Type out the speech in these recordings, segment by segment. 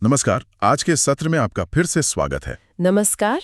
नमस्कार। आज के सत्र में आपका फिर से स्वागत है। नमस्कार।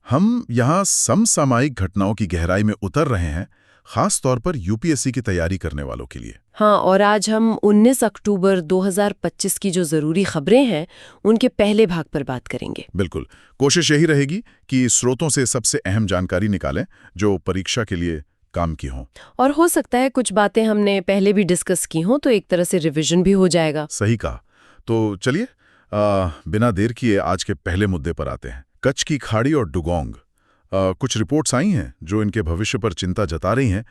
हम यहाँ समसामयिक घटनाओं की गहराई में उतर रहे हैं, खास तौर पर यूपीएससी की तैयारी करने वालों के लिए। हाँ, और आज हम 19 अक्टूबर 2025 की जो ज़रूरी खबरें हैं, उनके पहले भाग पर बात करेंगे। बिल्कुल। कोशिश यही रहेगी कि स्रोतों से सबसे अहम जानकारी निकालें जो परीक्षा के लिए काम की हों। और हो सकता है कुछ बातें हमने पहले भी डिस्कस की हों, तो एक तरह से रिवीजन भी हो जाएगा। सही कहा। तो चलिए बिना देर किए आज के पहले मुद्दे पर आते हैं। कच्छ की खाड़ी और डुगोंग। कुछ रिपोर्ट्स आई हैं जो इनके भविष्य पर चिंता जता रही हैं।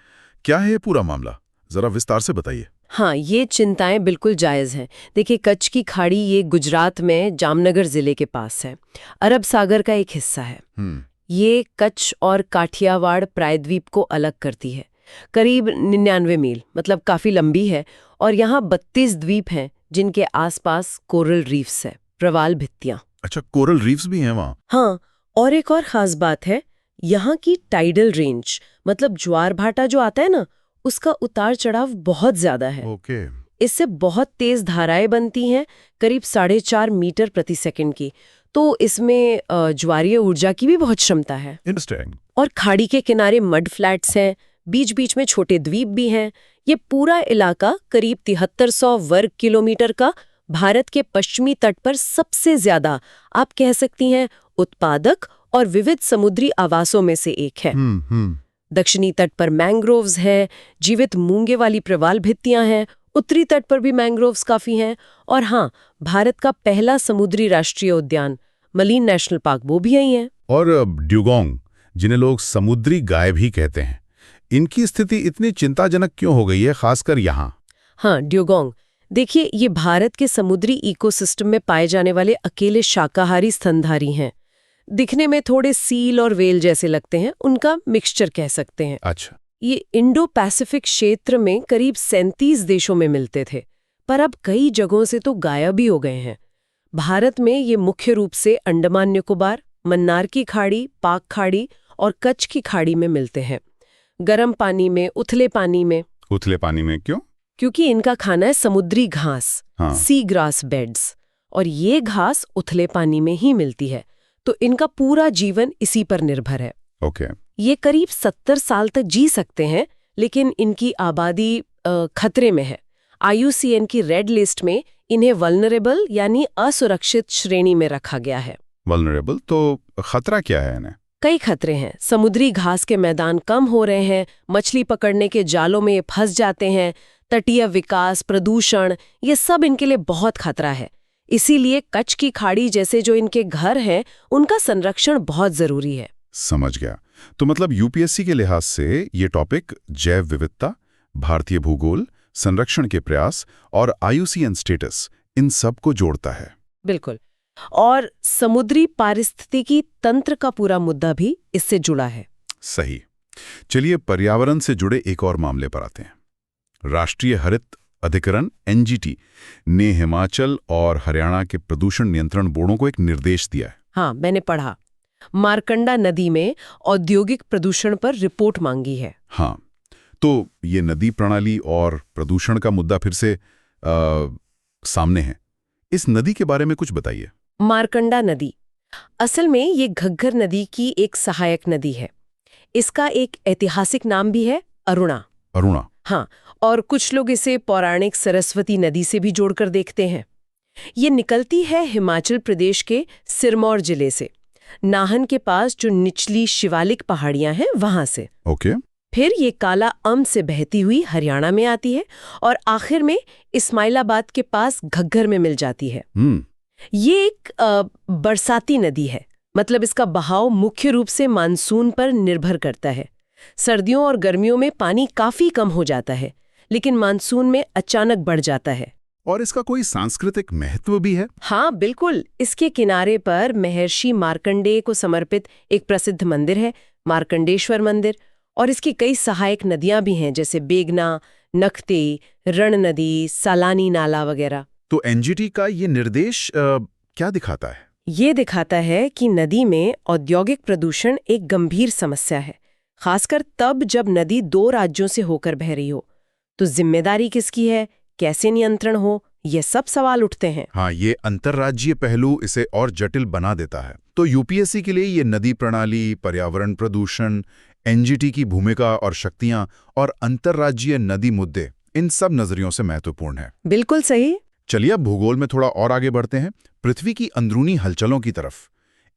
क्या है ये पूरा मामला? जरा विस्तार से बताइए। हाँ, ये चिंताएं बिल्कुल जायज़ हैं। देखिए, कच्छ की खाड़ी ये गुजरात में जामनगर ज़िले के पास है। अरब सागर का एक हिस्सा है। ये कच्छ और काठियावाड़ प्रायद्वीप को अलग करती है। करीब 99 मील, मतलब काफ़ी लंबी है। और यहाँ 32 द्वीप हैं जिनके आसपास कोरल रीफ्स है, प्रवाल भित्तियां। अच्छा, कोरल रीफ्स भी हैं वहाँ? हाँ, और एक और खास बात है, यहाँ की टाइडल रेंज, मतलब ज्वार भाटा जो आता है ना, उसका उतार चढ़ाव बहुत ज्यादा है। ओके। इससे बहुत तेज धाराएं बनती हैं, करीब 4.5 मीटर प्रति सेकंड की। तो इसमें ज्वारीय ऊर्जा की भी बहुत क्षमता है। इंटरेस्टिंग। और खाड़ी के किनारे मड फ्लैट्स हैं, बीच बीच में छोटे द्वीप भी हैं। ये पूरा इलाका करीब 7300 वर्ग किलोमीटर का भारत के पश्चिमी तट पर सबसे ज्यादा, आप कह सकती हैं, उत्पादक और विविध समुद्री आवासों में से एक है। दक्षिणी तट पर मैंग्रोव्स है, जीवित मूंगे वाली प्रवाल भित्तियां हैं। उत्तरी तट पर भी मैंग्रोव्स काफी हैं। और हाँ, भारत का पहला समुद्री राष्ट्रीय उद्यान मलीन नेशनल पार्क, वो भी यही है। और ड्यूगोंग, जिन्हें लोग समुद्री गाय भी कहते हैं, इनकी स्थिति इतनी चिंताजनक क्यों हो गई है, खासकर यहाँ? हाँ, ड्यूगोंग, देखिए, ये भारत के समुद्री इकोसिस्टम में पाए जाने वाले अकेले शाकाहारी स्तनधारी हैं। दिखने में थोड़े सील और वेल जैसे लगते हैं, उनका मिक्सचर कह सकते हैं। अच्छा। ये इंडो पैसिफिक क्षेत्र में करीब 37 देशों में मिलते थे, पर अब कई जगहों से तो गायब ही हो गए हैं। भारत में ये मुख्य रूप से अंडमान निकोबार, मन्नार की खाड़ी, पाक खाड़ी और कच्छ की खाड़ी में मिलते हैं। गर्म पानी में, उथले पानी में। उथले पानी में क्यों? क्योंकि इनका खाना है समुद्री घास, हाँ। सी ग्रास बेड्स, और ये घास उथले पानी में ही मिलती है, तो इनका पूरा जीवन इसी पर निर्भर है। ओके। ये करीब 70 साल तक जी सकते हैं, लेकिन इनकी आबादी खतरे में है। IUCN की रेड लिस्ट में इन्हें वल्नरेबल यानी असुरक्षित श्रेणी में रखा गया है। वल्नरेबल, तो खतरा क्या है इन्हें? कई खतरे हैं। समुद्री घास के मैदान कम हो रहे हैं, मछली पकड़ने के जालों में ये फंस जाते हैं, तटीय विकास, प्रदूषण, ये सब इनके लिए बहुत खतरा है। इसीलिए कच्छ की खाड़ी जैसे जो इनके घर हैं, उनका संरक्षण बहुत जरूरी है। समझ गया। तो मतलब यूपीएससी के लिहाज से ये टॉपिक जैव विविधता, भारतीय भूगोल, संरक्षण के प्रयास और IUCN स्टेटस, इन सब को जोड़ता है। बिल्कुल। और समुद्री पारिस्थितिकी तंत्र का पूरा मुद्दा भी इससे जुड़ा है। सही। चलिए पर्यावरण से जुड़े एक और मामले पर आते हैं। राष्ट्रीय हरित अधिकरण NGT ने हिमाचल और हरियाणा के प्रदूषण नियंत्रण बोर्डों को एक निर्देश दिया है। हाँ, मैंने पढ़ा। मारकंडा नदी में औद्योगिक प्रदूषण पर रिपोर्ट मांगी है। हाँ, तो ये नदी प्रणाली और प्रदूषण का मुद्दा फिर से सामने है। इस नदी के बारे में कुछ बताइए। मारकंडा नदी असल में ये घग्गर नदी की एक सहायक नदी है। इसका एक ऐतिहासिक नाम भी है, अरुणा। अरुणा? हाँ, और कुछ लोग इसे पौराणिक सरस्वती नदी से भी जोड़कर देखते हैं। ये निकलती है हिमाचल प्रदेश के सिरमौर जिले से, नाहन के पास जो निचली शिवालिक पहाड़ियां हैं वहां से। ओके। फिर ये काला अम से बहती हुई हरियाणा में आती है और आखिर में इस्माइलाबाद के पास घग्गर में मिल जाती है। ये एक बरसाती नदी है, मतलब इसका बहाव मुख्य रूप से मानसून पर निर्भर करता है। सर्दियों और गर्मियों में पानी काफी कम हो जाता है, लेकिन मानसून में अचानक बढ़ जाता है। और इसका कोई सांस्कृतिक महत्व भी है? हाँ, बिल्कुल। इसके किनारे पर महर्षि मार्कंडेय को समर्पित एक प्रसिद्ध मंदिर है, मार्कंडेश्वर मंदिर। और इसकी कई सहायक नदियां भी हैं, जैसे बेगना, नखते, रण नदी, सालानी नाला वगैरह। तो NGT का ये निर्देश क्या दिखाता है? ये दिखाता है कि नदी में औद्योगिक प्रदूषण एक गंभीर समस्या है, खासकर तब जब नदी 2 राज्यों से होकर बह रही हो। तो जिम्मेदारी किसकी है, कैसे नियंत्रण हो, ये सब सवाल उठते हैं। हाँ, ये अंतर्राज्यीय पहलू इसे और जटिल बना देता है। तो यूपीएससी के लिए ये नदी प्रणाली, पर्यावरण प्रदूषण, एनजीटी की भूमिका और शक्तियां और अंतर्राज्यीय नदी मुद्दे, इन सब नजरियों से महत्वपूर्ण है। बिल्कुल सही। चलिए अब भूगोल में थोड़ा और आगे बढ़ते हैं, पृथ्वी की अंदरूनी हलचलों की तरफ।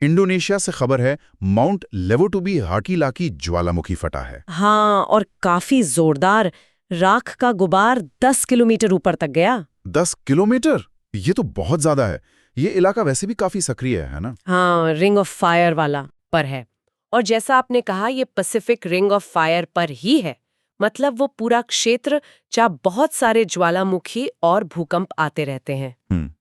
इंडोनेशिया से खबर है माउंट लेवोटुबी हाकीलाकी ज्वालामुखी फटा है। हाँ, और काफी जोरदार। राख का गुबार 10 किलोमीटर ऊपर तक गया। 10 किलोमीटर? ये तो बहुत ज्यादा है। ये इलाका वैसे भी काफी सक्रिय है ना? हाँ, रिंग ऑफ फायर वाला पर है। और जैसा आपने कहा, ये पैसिफिक रिंग ऑफ फायर पर ही है। मतलब वो पूरा क्षेत्र जहाँ बहुत सारे ज्वालामुखी और भूकंप आते रहते हैं।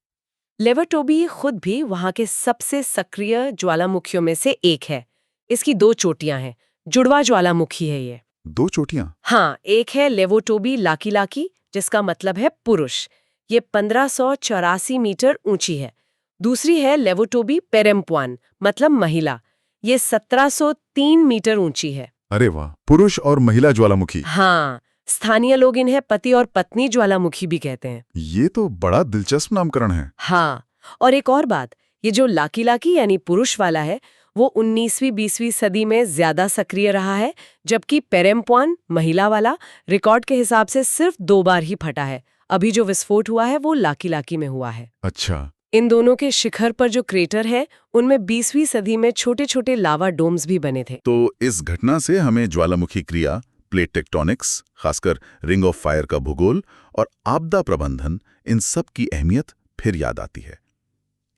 लेवोटोबी खुद भी वहां के सबसे सक्रिय ज्वालामुखियों में से एक है। इसकी 2 चोटियां हैं। जुड़वा ज्वालामुखी है ये। 2 चोटियां? हाँ, एक है लेवोटोबी लाकी, जिसका मतलब है पुरुष। ये 1584 मीटर ऊंची है। दूसरी है लेवोटोबी पेरेम्पुआन, मतलब महिला। ये 1703 मीटर ऊंची है। अरे वाह, पुरुष और महिला ज्वालामुखी। हाँ, स्थानीय लोग इन्हें पति और पत्नी ज्वालामुखी भी कहते हैं। ये तो बड़ा दिलचस्प नामकरण है। हाँ, और एक और बात, ये जो लाकी यानी पुरुष वाला है, वो 19वीं-20वीं सदी में ज्यादा सक्रिय रहा है, जबकि पेरेम्पुआन महिला वाला रिकॉर्ड के हिसाब से सिर्फ 2 बार ही फटा है। अभी जो विस्फोट हुआ है वो लाकी में हुआ है। अच्छा। इन दोनों के शिखर पर जो क्रेटर है, उनमें 20वीं सदी में छोटे-छोटे लावा डोम्स भी बने थे। तो इस घटना से हमें ज्वालामुखी क्रिया, प्लेट टेक्टोनिक्स, खासकर रिंग ऑफ फायर का भूगोल और आपदा प्रबंधन, इन सब की अहमियत फिर याद आती है।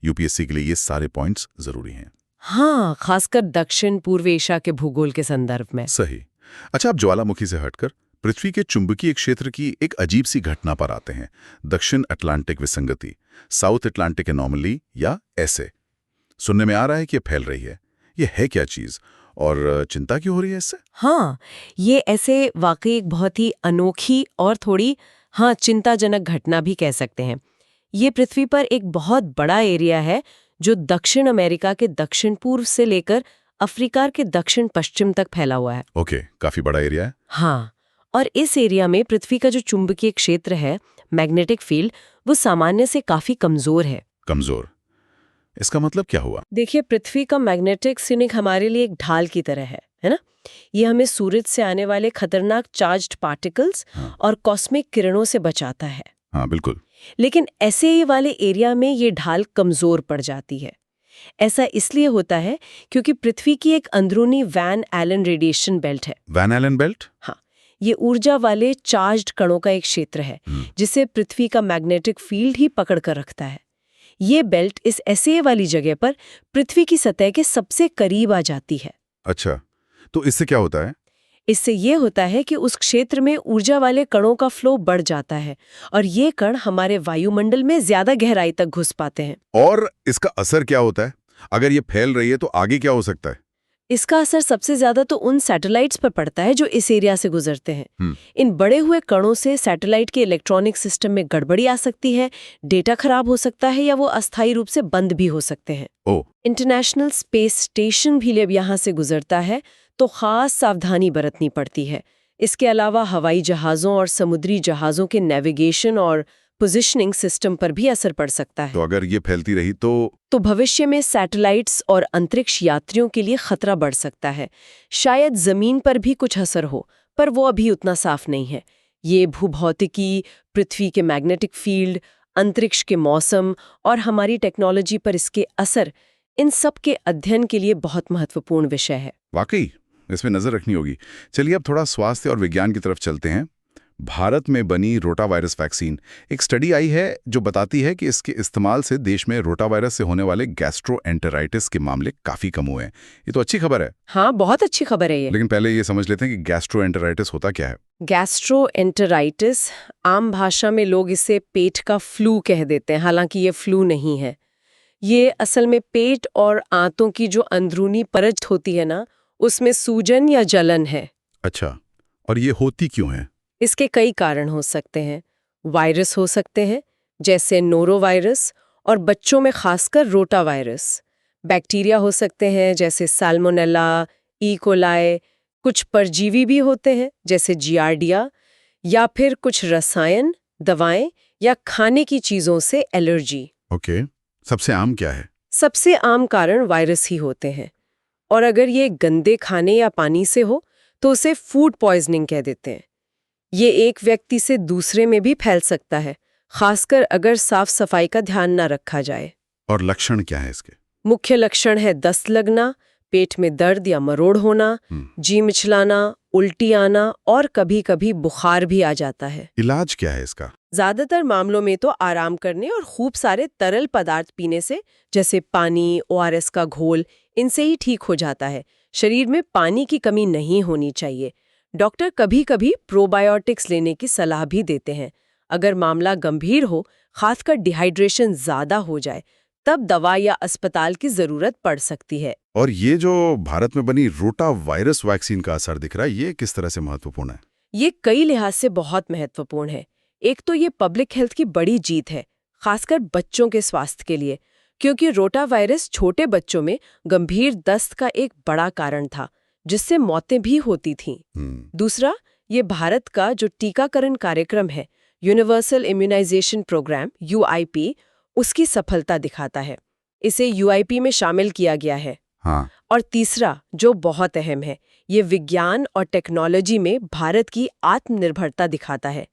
यूपीएससी के लिए ये सारे पॉइंट्स जरूरी हैं। हाँ, खासकर दक्षिण पूर्व एशिया के भूगोल के संदर्भ में। सही। अच्छा, अब ज्वालामुखी से हटकर पृथ्वी के चुंबकीय क्षेत्र की एक अजीब सी घटना पर आते हैं। दक्षिण अटलांटिक विसंगति, साउथ अटलांटिक एनोमली, या ऐसे सुनने में आ रहा है कि ये फैल रही है। ये है क्या चीज और चिंता क्यों हो रही है इससे? हाँ, ये ऐसे वाकई एक बहुत ही अनोखी और थोड़ी चिंताजनक घटना भी कह सकते हैं। ये पृथ्वी पर एक बहुत बड़ा एरिया है जो दक्षिण अमेरिका के दक्षिण पूर्व से लेकर अफ्रीका के दक्षिण पश्चिम तक फैला हुआ है। ओके, काफी बड़ा एरिया है। हाँ, और इस एरिया में पृथ्वी का जो चुंबकीय क्षेत्र है, मैग्नेटिक फील्ड, वो सामान्य से काफी कमजोर है। कमजोर? इसका मतलब क्या हुआ? देखिए, पृथ्वी का मैग्नेटिक सीनिक हमारे लिए एक ढाल की तरह है ना? ये हमें सूरज से आने वाले खतरनाक चार्ज्ड पार्टिकल्स और कॉस्मिक किरणों से बचाता है। हाँ, बिल्कुल। लेकिन ऐसे ही वाले एरिया में ये ढाल कमजोर पड़ जाती है। ऐसा इसलिए होता है क्योंकि पृथ्वी की एक अंदरूनी वैन एलन रेडिएशन बेल्ट है। Van Allen belt? हाँ, ये ऊर्जा वाले चार्ज्ड कणों का एक क्षेत्र है जिसे पृथ्वी का मैग्नेटिक फील्ड ही पकड़ कर रखता है। ये बेल्ट इस ऐसे वाली जगह पर पृथ्वी की सतह के सबसे करीब आ जाती है। अच्छा, तो इससे क्या होता है? इससे ये होता है कि उस क्षेत्र में ऊर्जा वाले कणों का फ्लो बढ़ जाता है और ये कण हमारे वायुमंडल में ज्यादा गहराई तक घुस पाते हैं। और इसका असर क्या होता है? अगर ये फैल रही है तो आगे क्या हो सकता है? इसका असर सबसे ज्यादा तो उन सैटेलाइट्स पर पड़ता है जो इस एरिया से गुजरते हैं। इन बड़े हुए कणों से सैटेलाइट के इलेक्ट्रॉनिक सिस्टम में गड़बड़ी आ सकती है, डेटा खराब हो सकता है या वो अस्थायी रूप से बंद भी हो सकते हैं। इंटरनेशनल स्पेस स्टेशन भी जब यहाँ से गुजरता है तो खास सावधानी बरतनी पड़ती है। इसके अलावा हवाई जहाज़ों और समुद्री जहाज़ों के नेविगेशन और पोजिशनिंग सिस्टम पर भी असर पड़ सकता है। तो अगर ये फैलती रही तो भविष्य में सैटेलाइट्स और अंतरिक्ष यात्रियों के लिए खतरा बढ़ सकता है। शायद जमीन पर भी कुछ असर हो, पर वो अभी उतना साफ नहीं है। ये भूभौतिकी, पृथ्वी के मैग्नेटिक फील्ड, अंतरिक्ष के मौसम और हमारी टेक्नोलॉजी पर इसके असर, इन सब के अध्ययन के लिए बहुत महत्वपूर्ण विषय है। वाकई इसमें नजर रखनी होगी। चलिए अब थोड़ा स्वास्थ्य और विज्ञान की तरफ चलते हैं। भारत में बनी रोटावायरस वैक्सीन, एक स्टडी आई है जो बताती है कि इसके इस्तेमाल से देश में रोटावायरस से होने वाले गैस्ट्रोएंटेराइटिस के मामले काफी कम हुए हैं। ये तो अच्छी खबर है। हाँ, बहुत अच्छी खबर है ये। लेकिन पहले ये समझ लेते हैं कि गैस्ट्रोएंटेराइटिस होता क्या है। गैस्ट्रोएंटेराइटिस, आम भाषा में लोग इसे पेट का फ्लू कह देते हैं, हालांकि ये फ्लू नहीं है। ये असल में पेट और आंतों की जो अंदरूनी परत होती है ना, उसमें सूजन या जलन है। अच्छा, और ये होती क्यों है? इसके कई कारण हो सकते हैं। वायरस हो सकते हैं जैसे नोरोवायरस और बच्चों में खासकर रोटावायरस। बैक्टीरिया हो सकते हैं जैसे साल्मोनेला, ई कोलाई। कुछ परजीवी भी होते हैं जैसे जियार्डिया, या फिर कुछ रसायन, दवाएं या खाने की चीजों से एलर्जी। ओके, सबसे आम क्या है? सबसे आम कारण वायरस ही होते हैं, और अगर ये गंदे खाने या पानी से हो तो उसे फूड पॉइजनिंग कह देते हैं। ये एक व्यक्ति से दूसरे में भी फैल सकता है, खासकर अगर साफ सफाई का ध्यान ना रखा जाए। और लक्षण क्या है इसके? मुख्य लक्षण है दस्त लगना, पेट में दर्द या मरोड़ होना, जी मिचलाना, उल्टी आना और कभी-कभी बुखार भी आ जाता है। इलाज क्या है इसका? ज्यादातर मामलों में तो आराम करने और खूब सारे तरल पदार्थ पीने से, जैसे पानी, ओआरएस का घोल, इनसे ही ठीक हो जाता है। शरीर में पानी की कमी नहीं होनी चाहिए। डॉक्टर कभी-कभी प्रोबायोटिक्स लेने की सलाह भी देते हैं। अगर मामला गंभीर हो, खासकर डिहाइड्रेशन ज्यादा हो जाए, तब दवा या अस्पताल की जरूरत पड़ सकती है। और ये जो भारत में बनी रोटा वायरस वैक्सीन का असर दिख रहा है, ये किस तरह से महत्वपूर्ण है? ये कई लिहाज से बहुत महत्वपूर्ण है। एक तो ये पब्लिक हेल्थ की बड़ी जीत है, खासकर बच्चों के स्वास्थ्य के लिए, क्योंकि रोटा वायरस छोटे बच्चों में गंभीर दस्त का एक बड़ा कारण था, जिससे मौतें भी होती थीं। दूसरा, ये भारत का जो टीकाकरण कार्यक्रम है, यूनिवर्सल इम्यूनाइजेशन प्रोग्राम (UIP), उसकी सफलता दिखाता है। इसे UIP में शामिल किया गया है। हाँ। और तीसरा, जो बहुत अहम है, ये विज्ञान और टेक्नोलॉजी में भारत की आत्मनिर्भरता दिखाता है।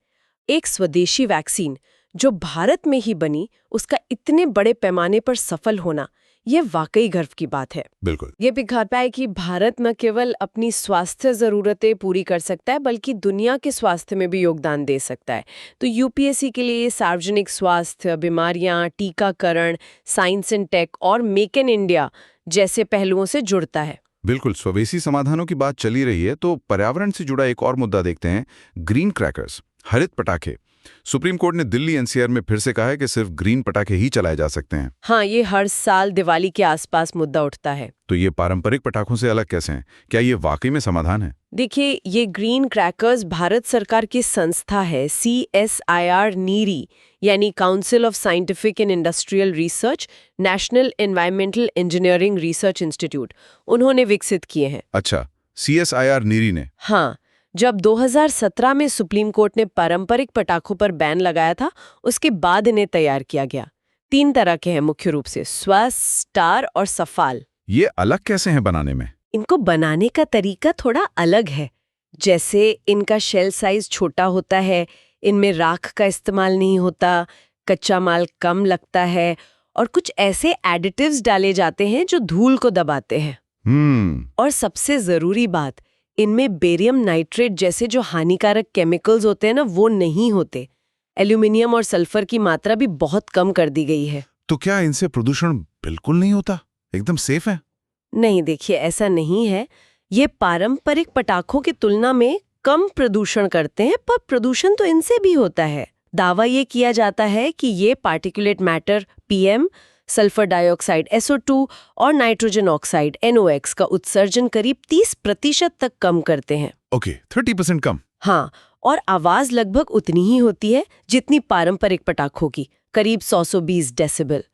एक स्वदेशी वैक्सीन जो भारत में ही बनी, उसका इतने बड़े पैमाने पर सफल होना, ये वाकई गर्व की बात है। बिल्कुल। ये दिखाता है कि भारत न केवल अपनी स्वास्थ्य जरूरतें पूरी कर सकता है, बल्कि दुनिया के स्वास्थ्य में भी योगदान दे सकता है। तो UPSC के लिए सार्वजनिक स्वास्थ्य, बीमारियां, टीकाकरण, साइंस एंड टेक और मेक इन इंडिया जैसे पहलुओं से जुड़ता है। बिल्कुल, स्वदेशी समाधानों की बात चली रही है तो पर्यावरण से जुड़ा एक और मुद्दा देखते हैं, ग्रीन क्रैकर्स, हरित पटाखे। सुप्रीम कोर्ट ने दिल्ली NCR में फिर से कहा है कि सिर्फ ग्रीन पटाखे ही चलाए जा सकते हैं। हाँ, ये हर साल दिवाली के आसपास मुद्दा उठता है। तो ये पारंपरिक पटाखों से अलग कैसे हैं? क्या ये वाकई में समाधान है? देखिए, ये ग्रीन क्रैकर्स भारत सरकार की संस्था है CSIR नीरी, यानी council of scientific and industrial research, national environmental engineering research institute, उन्होंने विकसित किए हैं। अच्छा, CSIR नीरी ने? हाँ, जब 2017 में सुप्रीम कोर्ट ने पारंपरिक पटाखों पर बैन लगाया था, उसके बाद इन्हें तैयार किया गया। 3 तरह के हैं मुख्य रूप से, स्व, स्टार और सफाल। ये अलग कैसे हैं बनाने में? इनको बनाने का तरीका थोड़ा अलग है। जैसे इनका शेल साइज छोटा होता है, इनमें राख का इस्तेमाल नहीं होता, कच्चा माल कम लगता है और कुछ ऐसे एडिटिव्स डाले जाते हैं जो धूल को दबाते हैं। और सबसे जरूरी बात, इनमें बेरियम नाइट्रेट जैसे जो हानिकारक केमिकल्स होते हैं ना, वो नहीं होते। एल्यूमिनियम और सल्फर की मात्रा भी बहुत कम कर दी गई है। तो क्या इनसे प्रदूषण बिल्कुल नहीं होता? एकदम सेफ है? नहीं, देखिए, ऐसा नहीं है। ये पारंपरिक पटाखों की तुलना में कम प्रदूषण करते हैं, पर प्रदूषण तो इनसे भी होता है। दावा ये किया जाता है कि ये particulate matter PM, sulphur dioxide SO2 और नाइट्रोजन ऑक्साइड NOx का उत्सर्जन करीब 30% तक कम करते हैं। ओके, 30% कम? हाँ, और आवाज लगभग उतनी ही होती है जितनी पारंपरिक पटाखों की, करीब 100-120 डेसिबल।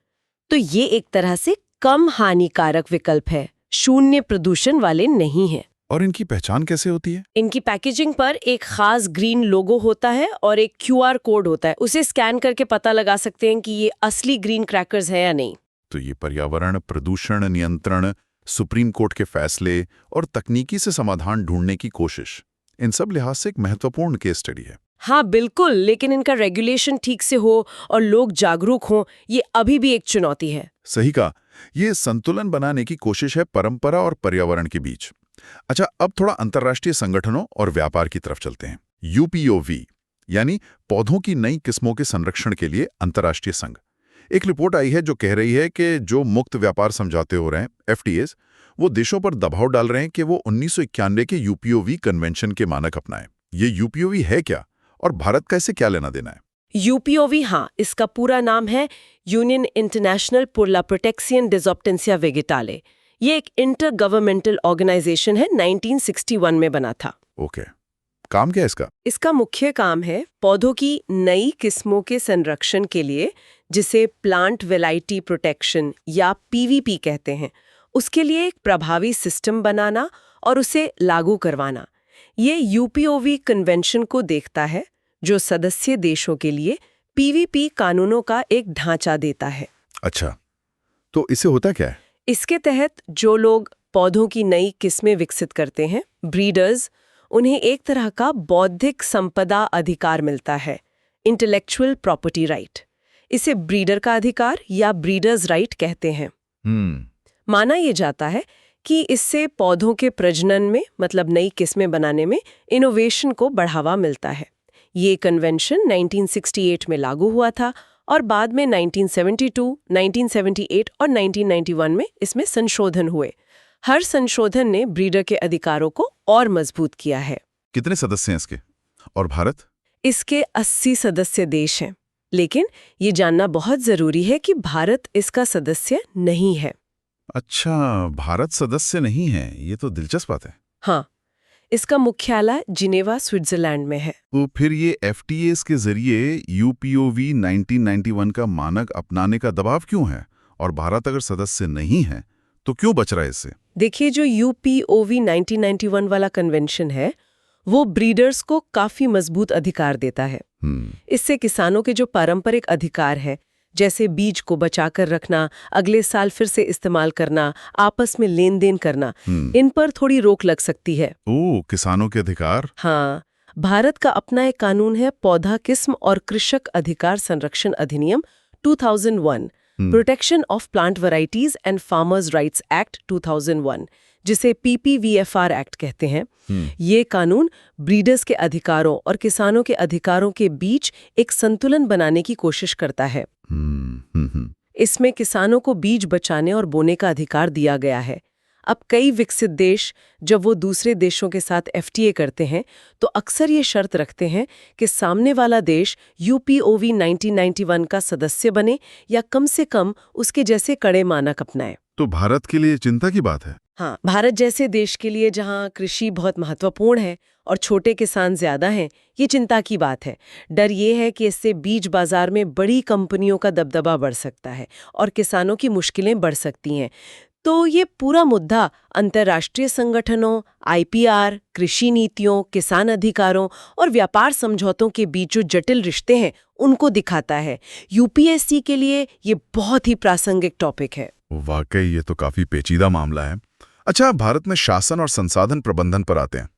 तो ये एक तरह से कम हानिकारक विकल्प है, शून्य प्रदूषण वाले नहीं है। और इनकी पहचान कैसे होती है? इनकी पैकेजिंग पर एक खास ग्रीन लोगो होता है और एक QR कोड होता है। उसे स्कैन करके पता लगा सकते हैं कि ये असली ग्रीन क्रैकर्स है या नहीं। तो ये पर्यावरण, प्रदूषण नियंत्रण, सुप्रीम कोर्ट के फैसले और तकनीकी से समाधान ढूंढने की कोशिश, इन सब लिहाज से एक महत्वपूर्ण केस स्टडी है। हाँ बिल्कुल, लेकिन इनका रेगुलेशन ठीक से हो और लोग जागरूक हों, ये अभी भी एक चुनौती है। सही कहा, ये संतुलन बनाने की कोशिश है परंपरा और पर्यावरण के बीच। अच्छा, अब थोड़ा अंतर्राष्ट्रीय संगठनों और व्यापार की तरफ चलते हैं। UPOV यानी पौधों की नई किस्मों के संरक्षण के लिए अंतर्राष्ट्रीय संघ। एक रिपोर्ट आई है जो कह रही है कि जो मुक्त व्यापार समझौते हो रहे हैं FTAs, वो देशों पर दबाव डाल रहे हैं कि वो 1991 के UPOV कन्वेंशन के मानक अपनाएं। ये UPOV है क्या और भारत का इससे क्या लेना देना है? UPOV, हाँ, इसका पूरा नाम है यूनियन इंटरनेशनल पुर ला प्रोटेक्शन des Hortensia vegetale। ये एक इंटर गवर्नमेंटल ऑर्गेनाइजेशन है, 1961 में बना था। ओके, काम क्या है इसका? इसका मुख्य काम है पौधों की नई किस्मों के संरक्षण के लिए, जिसे प्लांट वेराइटी प्रोटेक्शन या PVP कहते हैं, उसके लिए एक प्रभावी सिस्टम बनाना और उसे लागू करवाना। ये UPOV कन्वेंशन को देखता है, जो सदस्य देशों के लिए पीवीपी कानूनों का एक ढांचा देता है। अच्छा, तो इससे होता क्या है? इसके तहत जो लोग पौधों की नई किस्में विकसित करते हैं, ब्रीडर्स, उन्हें एक तरह का बौद्धिक संपदा अधिकार मिलता है, इंटेलेक्चुअल प्रॉपर्टी राइट। इसे ब्रीडर का अधिकार या ब्रीडर्स राइट कहते हैं। माना यह जाता है कि इससे पौधों के प्रजनन में, मतलब नई किस्में बनाने में, इनोवेशन को बढ़ावा मिलता है। ये कन्वेंशन 1968 में लागू हुआ था और बाद में 1972, 1978 और 1991 में इसमें संशोधन हुए। हर संशोधन ने ब्रीडर के अधिकारों को और मजबूत किया है। कितने सदस्य हैं इसके? और भारत? इसके 80 सदस्य देश हैं, लेकिन ये जानना बहुत जरूरी है कि भारत इसका सदस्य नहीं है। अच्छा, भारत सदस्य नहीं है, ये तो दिलचस्प बात है। हाँ, इसका मुख्यालय जिनेवा, स्विट्जरलैंड में है। तो फिर ये FTAs के जरिए UPOV 1991 का मानक अपनाने का दबाव क्यों है? और भारत अगर सदस्य नहीं है तो क्यों बच रहा है इससे? देखिए, जो UPOV 1991 वाला कन्वेंशन है, वो ब्रीडर्स को काफी मजबूत अधिकार देता है। इससे किसानों के जो पारंपरिक अधिकार है, जैसे बीज को बचाकर रखना, अगले साल फिर से इस्तेमाल करना, आपस में लेन देन करना, इन पर थोड़ी रोक लग सकती है। ओह, किसानों के अधिकार? हाँ, भारत का अपना एक कानून है, पौधा किस्म और कृषक अधिकार संरक्षण अधिनियम 2001, protection of plant varieties and farmers rights act 2001, जिसे PPVFR एक्ट कहते हैं। ये कानून ब्रीडर्स के अधिकारों और किसानों के अधिकारों के बीच एक संतुलन बनाने की कोशिश करता है। इसमें किसानों को बीज बचाने और बोने का अधिकार दिया गया है। अब कई विकसित देश जब वो दूसरे देशों के साथ FTA करते हैं तो अक्सर ये शर्त रखते हैं कि सामने वाला देश UPOV 1991 का सदस्य बने या कम से कम उसके जैसे कड़े मानक अपनाए। तो भारत के लिए चिंता की बात है। हाँ, भारत जैसे देश के लिए जहाँ कृषि बहुत महत्वपूर्ण है और छोटे किसान ज्यादा हैं, ये चिंता की बात है। डर ये है कि इससे बीज बाजार में बड़ी कंपनियों का दबदबा बढ़ सकता है और किसानों की मुश्किलें बढ़ सकती हैं। तो ये पूरा मुद्दा अंतर्राष्ट्रीय संगठनों, IPR, कृषि नीतियों, किसान अधिकारों और व्यापार समझौतों के बीच जो जटिल रिश्ते हैं, उनको दिखाता है। UPSC के लिए ये बहुत ही प्रासंगिक टॉपिक है। वाकई ये तो काफी पेचीदा मामला है। अच्छा, भारत में शासन और संसाधन प्रबंधन पर आते हैं।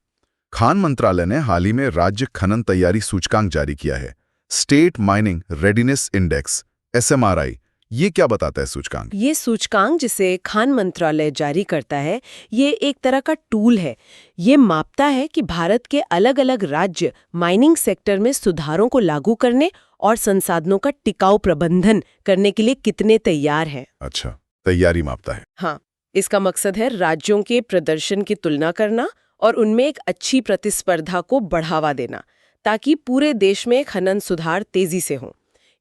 खान मंत्रालय ने हाल ही में राज्य खनन तैयारी सूचकांक जारी किया है, state mining readiness index, SMRI। ये क्या बताता है सूचकांक? ये सूचकांक जिसे खान मंत्रालय जारी करता है, ये एक तरह का टूल है। ये मापता है कि भारत के अलग अलग राज्य माइनिंग सेक्टर में सुधारों को लागू करने और संसाधनों का टिकाऊ प्रबंधन करने के लिए कितने तैयार हैं। अच्छा, तैयारी मापता है। हाँ, इसका मकसद है राज्यों के प्रदर्शन की तुलना करना और उनमें एक अच्छी प्रतिस्पर्धा को बढ़ावा देना, ताकि पूरे देश में खनन सुधार तेजी से हों।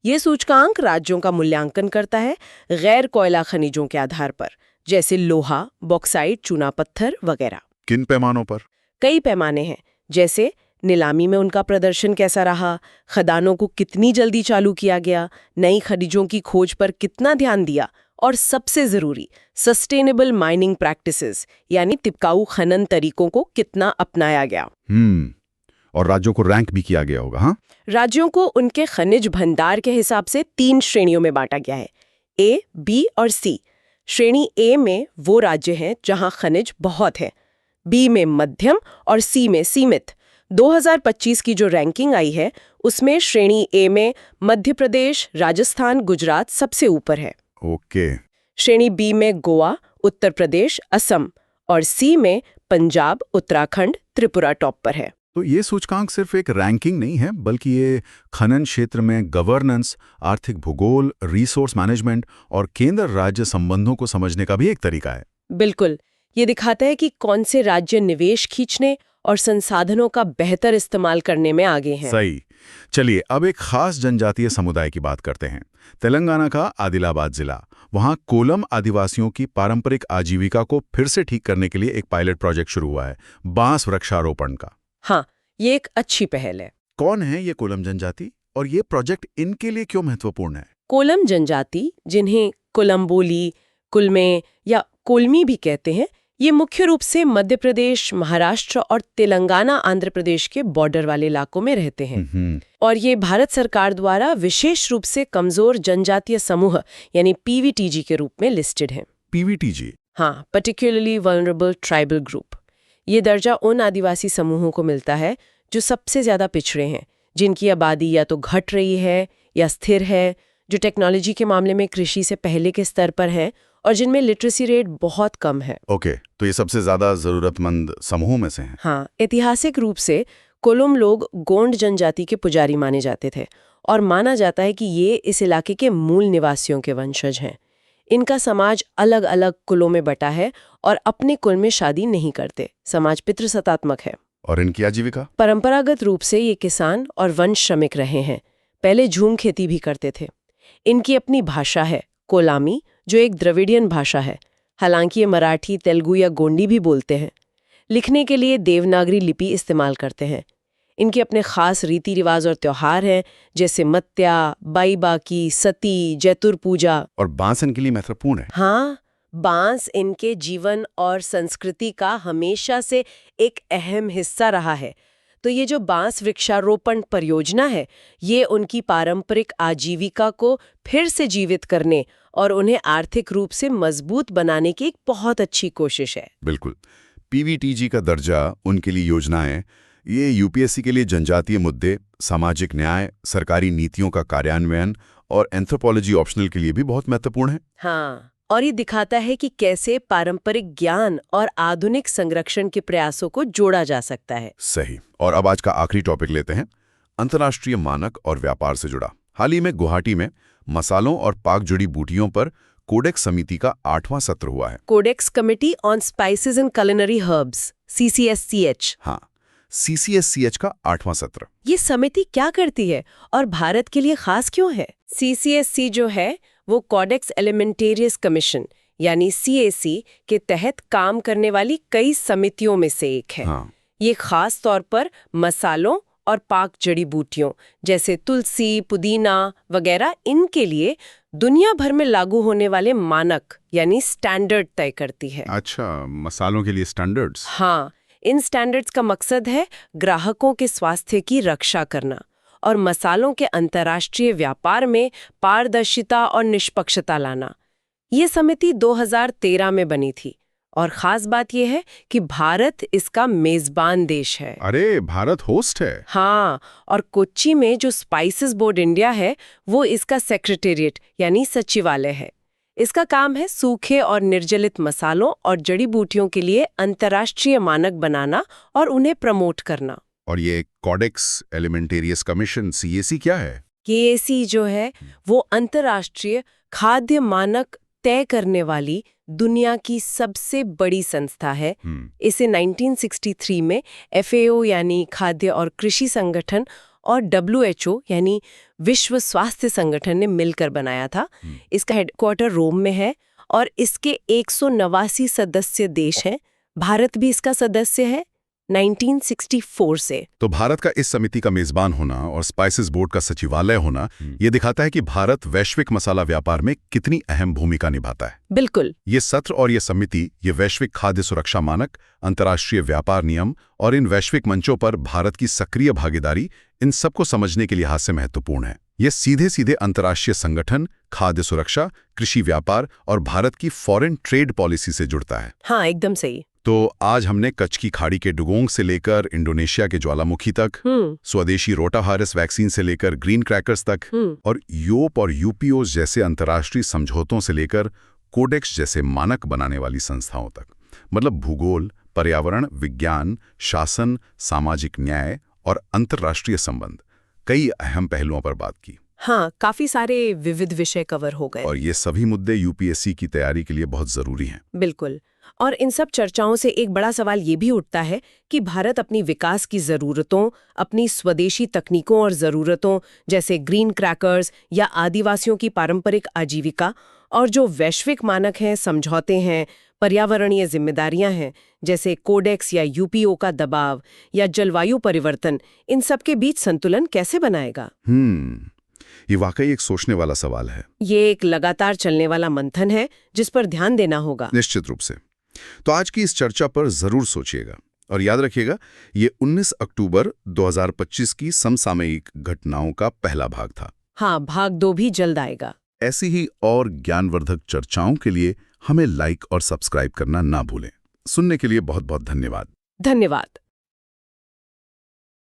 ये सूचकांक राज्यों का मूल्यांकन करता है गैर कोयला खनिजों के आधार पर, जैसे लोहा, बॉक्साइट, चूना पत्थर वगैरह। किन पैमानों पर? कई पैमाने हैं, जैसे नीलामी में उनका प्रदर्शन कैसा रहा, खदानों को कितनी जल्दी चालू किया गया, नई खनिजों की खोज पर कितना ध्यान दिया, और सबसे जरूरी सस्टेनेबल माइनिंग प्रैक्टिसेस यानी टिकाऊ खनन तरीकों को कितना अपनाया गया। और राज्यों को रैंक भी किया गया होगा। हाँ, राज्यों को उनके खनिज भंडार के हिसाब से 3 श्रेणियों में बांटा गया है, A, B और C। श्रेणी A में वो राज्य हैं जहां खनिज बहुत है, B में मध्यम और C में सीमित। 2025 की जो रैंकिंग आई है उसमें श्रेणी A में मध्य प्रदेश, राजस्थान, गुजरात सबसे ऊपर है। ओके। श्रेणी B में गोवा, उत्तर प्रदेश, असम और C में पंजाब, उत्तराखंड, त्रिपुरा टॉप पर है। तो ये सूचकांक सिर्फ एक रैंकिंग नहीं है, बल्कि ये खनन क्षेत्र में गवर्नेंस, आर्थिक भूगोल, रिसोर्स मैनेजमेंट और केंद्र राज्य संबंधों को समझने का भी एक तरीका है। बिल्कुल, ये दिखाता है कि कौन से राज्य निवेश खींचने और संसाधनों का बेहतर इस्तेमाल करने में आगे हैं। सही। चलिए अब एक खास जनजातीय समुदाय की बात करते हैं। तेलंगाना का आदिलाबाद जिला, वहां कोलम आदिवासियों की पारंपरिक आजीविका को फिर से ठीक करने के लिए एक पायलट प्रोजेक्ट शुरू हुआ है, बांस वृक्षारोपण का। हाँ, ये एक अच्छी पहल है। कौन है ये कोलम जनजाति और ये प्रोजेक्ट इनके लिए क्यों महत्वपूर्ण है? कोलम जनजाति, जिन्हें कोलम्बोली, कुलमे या कोलमी भी कहते हैं, ये मुख्य रूप से मध्य प्रदेश, महाराष्ट्र और तेलंगाना, आंध्र प्रदेश के बॉर्डर वाले इलाकों में रहते हैं। और ये भारत सरकार द्वारा विशेष रूप से कमजोर जनजातीय समूह यानी पीवीटीजी के रूप में लिस्टेड हैं। पीवीटीजी? हाँ, पर्टिकुलरली वल्नरेबल ट्राइबल ग्रुप। ये दर्जा उन आदिवासी समूहों को मिलता है जो सबसे ज्यादा पिछड़े हैं, जिनकी आबादी या तो घट रही है या स्थिर है, जो टेक्नोलॉजी के मामले में कृषि से पहले के स्तर पर है और जिनमें लिटरेसी रेट बहुत कम है। ओके, तो ये सबसे ज्यादा जरूरतमंद समूहों में से हैं। हाँ, ऐतिहासिक रूप से कोलुम लोग गोंड जनजाति के पुजारी माने जाते थे और माना जाता है कि ये इस इलाके के मूल निवासियों के वंशज हैं। इनका समाज अलग अलग कुलों में बटा है और अपने कुल में शादी नहीं करते। समाज पितृसत्तात्मक है। और इनकी आजीविका? परंपरागत रूप से ये किसान और वन श्रमिक रहे हैं। पहले झूम खेती भी करते थे। इनकी अपनी भाषा है कोलामी, जो एक द्रविडियन भाषा है। हालांकि ये मराठी, तेलुगु या गोंडी भी बोलते हैं। लिखने के लिए देवनागरी लिपि इस्तेमाल करते हैं। इनके अपने खास रीति रिवाज और त्योहार हैं, जैसे मत्या, बाई बाकी, सती, जैतुर पूजा। और बांस इनके लिए महत्वपूर्ण है। हाँ, बांस इनके जीवन और संस्कृति का हमेशा से एक अहम हिस्सा रहा है। तो ये जो बांस वृक्षारोपण परियोजना है, ये उनकी पारंपरिक आजीविका को फिर से जीवित करने और उन्हें आर्थिक रूप से मजबूत बनाने की एक बहुत अच्छी कोशिश है। बिल्कुल। पीवीटीजी का दर्जा, उनके लिए योजनाएं, ये यूपीएससी के लिए जनजातीय मुद्दे, सामाजिक न्याय, सरकारी नीतियों का कार्यान्वयन और एंथ्रोपोलॉजी ऑप्शनल के लिए भी बहुत महत्वपूर्ण है। हाँ, और ये दिखाता है कि कैसे पारंपरिक ज्ञान और आधुनिक संरक्षण के प्रयासों को जोड़ा जा सकता है। सही। और अब आज का आखिरी टॉपिक लेते हैं, अंतर्राष्ट्रीय मानक और व्यापार से जुड़ा। हाल ही में गुवाहाटी में मसालों और पाक जड़ी बूटियों पर कोडेक्स समिति का 8वां सत्र हुआ है। Codex Committee on Spices and Culinary Herbs, CCSCH। हाँ, CCSCH का 8वां सत्र। ये समिति क्या करती है और भारत के लिए खास क्यों है? CCSC जो है वो कोडेक्स एलिमेंटेरियस कमीशन यानी CAC के तहत काम करने वाली कई समितियों में से एक है। हाँ। ये खास तौर पर मसालों और पाक जड़ी बूटियों जैसे तुलसी, पुदीना वगैरह, इनके लिए दुनिया भर में लागू होने वाले मानक यानी स्टैंडर्ड तय करती है। अच्छा, मसालों के लिए स्टैंडर्ड्स। हाँ, इन स्टैंडर्ड्स का मकसद है ग्राहकों के स्वास्थ्य की रक्षा करना और मसालों के अंतर्राष्ट्रीय व्यापार में पारदर्शिता और निष्पक्षता लाना। ये समिति 2013 में बनी थी और खास बात यह है कि भारत इसका मेजबान देश है। अरे, भारत होस्ट है। हाँ, और कोच्चि में जो स्पाइसेस बोर्ड इंडिया है वो इसका सेक्रेटेरिएट यानी सचिवालय है। इसका काम है सूखे और निर्जलित मसालों और जड़ी बूटियों के लिए अंतर्राष्ट्रीय मानक बनाना और उन्हें प्रमोट करना। और ये कोडेक्स एलिमेंटेरियस कमीशन CAC क्या है? CAC जो है वो अंतर्राष्ट्रीय खाद्य मानक तय करने वाली दुनिया की सबसे बड़ी संस्था है। इसे 1963 में FAO यानी खाद्य और कृषि संगठन और WHO यानी विश्व स्वास्थ्य संगठन ने मिलकर बनाया था। इसका हेडक्वार्टर रोम में है और इसके 189 सदस्य देश हैं। भारत भी इसका सदस्य है 1964 से। तो भारत का इस समिति का मेजबान होना और स्पाइसेस बोर्ड का सचिवालय होना ये दिखाता है कि भारत वैश्विक मसाला व्यापार में कितनी अहम भूमिका निभाता है। बिल्कुल। ये सत्र और ये समिति, ये वैश्विक खाद्य सुरक्षा मानक, अंतर्राष्ट्रीय व्यापार नियम और इन वैश्विक मंचों पर भारत की सक्रिय भागीदारी, इन सबको समझने के लिहाज से महत्वपूर्ण है। ये सीधे सीधे अंतर्राष्ट्रीय संगठन, खाद्य सुरक्षा, कृषि व्यापार और भारत की फॉरेन ट्रेड पॉलिसी से जुड़ता है। हाँ, एकदम सही। तो आज हमने कच्छ की खाड़ी के डुगोंग से लेकर इंडोनेशिया के ज्वालामुखी तक, स्वदेशी रोटावायरस वैक्सीन से लेकर ग्रीन क्रैकर्स तक और यूरोप और UPOs जैसे अंतर्राष्ट्रीय समझौतों से लेकर कोडेक्स जैसे मानक बनाने वाली संस्थाओं तक, मतलब भूगोल, पर्यावरण, विज्ञान, शासन, सामाजिक न्याय और अंतर्राष्ट्रीय संबंध, कई अहम पहलुओं पर बात की। हाँ, काफी सारे विविध विषय कवर हो गए और ये सभी मुद्दे UPSC की तैयारी के लिए बहुत जरूरी हैं। बिल्कुल। और इन सब चर्चाओं से एक बड़ा सवाल ये भी उठता है कि भारत अपनी विकास की ज़रूरतों, अपनी स्वदेशी तकनीकों और ज़रूरतों जैसे ग्रीन क्रैकर्स या आदिवासियों की पारंपरिक आजीविका और जो वैश्विक मानक हैं, समझौते हैं, पर्यावरणीय जिम्मेदारियां हैं जैसे कोडेक्स या UPO का दबाव या जलवायु परिवर्तन, इन सब के बीच संतुलन कैसे बनाएगा? ये वाकई एक सोचने वाला सवाल है। ये एक लगातार चलने वाला मंथन है जिस पर ध्यान देना होगा। निश्चित रूप से। तो आज की इस चर्चा पर जरूर सोचिएगा और याद रखिएगा, ये 19 अक्टूबर 2025 की समसामयिक घटनाओं का पहला भाग था। हाँ, भाग 2 भी जल्द आएगा। ऐसी ही और ज्ञानवर्धक चर्चाओं के लिए हमें लाइक और सब्सक्राइब करना ना भूलें। सुनने के लिए बहुत बहुत धन्यवाद। धन्यवाद।